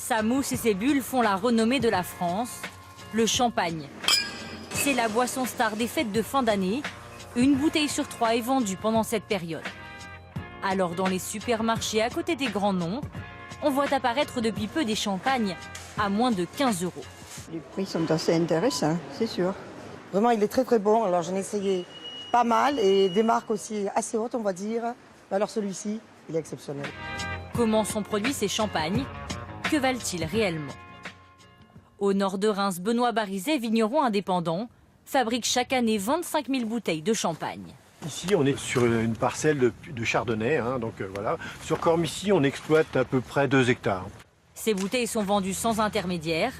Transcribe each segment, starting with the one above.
Sa mousse et ses bulles font la renommée de la France, le champagne. C'est la boisson star des fêtes de fin d'année. Une bouteille sur 3 est vendue pendant cette période. Alors dans les supermarchés à côté des grands noms, on voit apparaître depuis peu des champagnes à moins de 15 €. Les prix sont assez intéressants, c'est sûr. Vraiment, il est très très bon. Alors j'en ai essayé pas mal et des marques aussi assez hautes, on va dire. Alors celui-ci, il est exceptionnel. Comment sont produits ces champagnes? Que valent-ils réellement? Au nord de Reims, Benoît Barizet, vigneron indépendant, fabrique chaque année 25 000 bouteilles de champagne. Ici, on est sur une parcelle de chardonnay, voilà. Sur Cormicy, on exploite à peu près 2 hectares. Ces bouteilles sont vendues sans intermédiaire.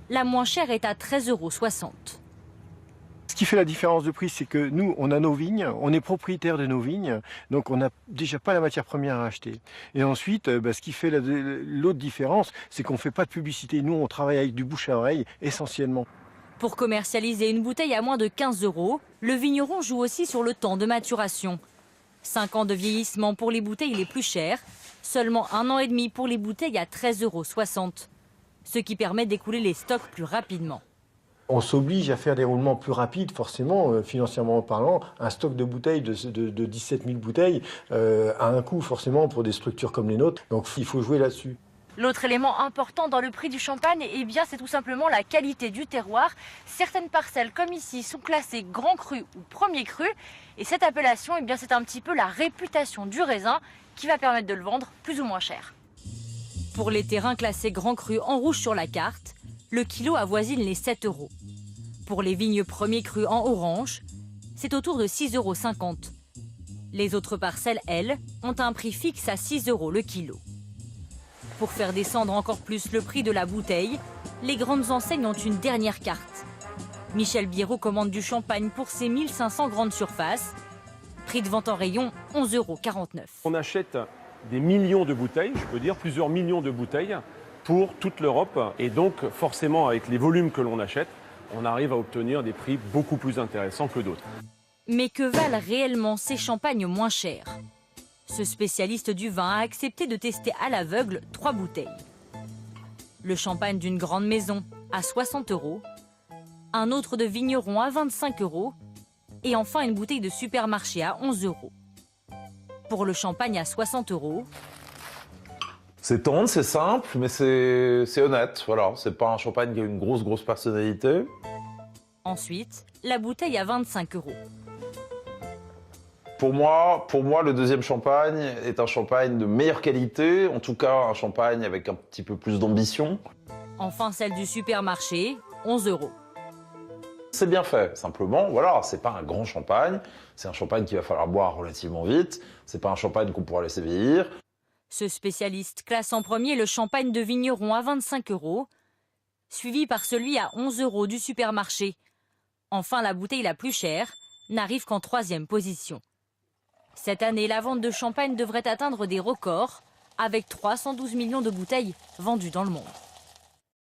La moins chère est à 13,60 €. Ce qui fait la différence de prix, c'est que nous, on a nos vignes, on est propriétaire de nos vignes, donc on n'a déjà pas la matière première à acheter. Et ensuite, ce qui fait l'autre différence, c'est qu'on ne fait pas de publicité. Nous, on travaille avec du bouche à oreille essentiellement. Pour commercialiser une bouteille à moins de 15 €, le vigneron joue aussi sur le temps de maturation. 5 ans de vieillissement pour les bouteilles les plus chères, seulement 1 an et demi pour les bouteilles à 13,60 €, ce qui permet d'écouler les stocks plus rapidement. On s'oblige à faire des roulements plus rapides, forcément, financièrement parlant. Un stock de bouteilles, de 17 000 bouteilles, a un coût forcément pour des structures comme les nôtres. Donc il faut jouer là-dessus. L'autre élément important dans le prix du champagne, c'est tout simplement la qualité du terroir. Certaines parcelles, comme ici, sont classées grand cru ou premier cru. Et cette appellation, c'est un petit peu la réputation du raisin qui va permettre de le vendre plus ou moins cher. Pour les terrains classés grand cru en rouge sur la carte, le kilo avoisine les 7 €. Pour les vignes premier cru en orange, c'est autour de 6,50 €. Les autres parcelles, elles, ont un prix fixe à 6 € le kilo. Pour faire descendre encore plus le prix de la bouteille, les grandes enseignes ont une dernière carte. Michel Biérot commande du champagne pour ses 1500 grandes surfaces. Prix de vente en rayon, 11,49 €. On achète des millions de bouteilles, je peux dire plusieurs millions de bouteilles, pour toute l'Europe. Et donc, forcément, avec les volumes que l'on achète, on arrive à obtenir des prix beaucoup plus intéressants que d'autres. Mais que valent réellement ces champagnes moins chers? Ce spécialiste du vin a accepté de tester à l'aveugle 3 bouteilles. Le champagne d'une grande maison à 60 €, un autre de vigneron à 25 € et enfin une bouteille de supermarché à 11 €. Pour le champagne à 60 €, c'est tendre, c'est simple, mais c'est honnête. Voilà, c'est pas un champagne qui a une grosse personnalité. ensuite la bouteille à 25 €. Pour moi, le deuxième champagne est un champagne de meilleure qualité, en tout cas un champagne avec un petit peu plus d'ambition. Enfin celle du supermarché, 11 €. C'est bien fait, simplement, voilà, c'est pas un grand champagne, c'est un champagne qu'il va falloir boire relativement vite, c'est pas un champagne qu'on pourra laisser vieillir. Ce spécialiste classe en premier le champagne de vigneron à 25 €, suivi par celui à 11 € du supermarché. Enfin, la bouteille la plus chère n'arrive qu'en 3e position. Cette année, la vente de champagne devrait atteindre des records, avec 312 millions de bouteilles vendues dans le monde.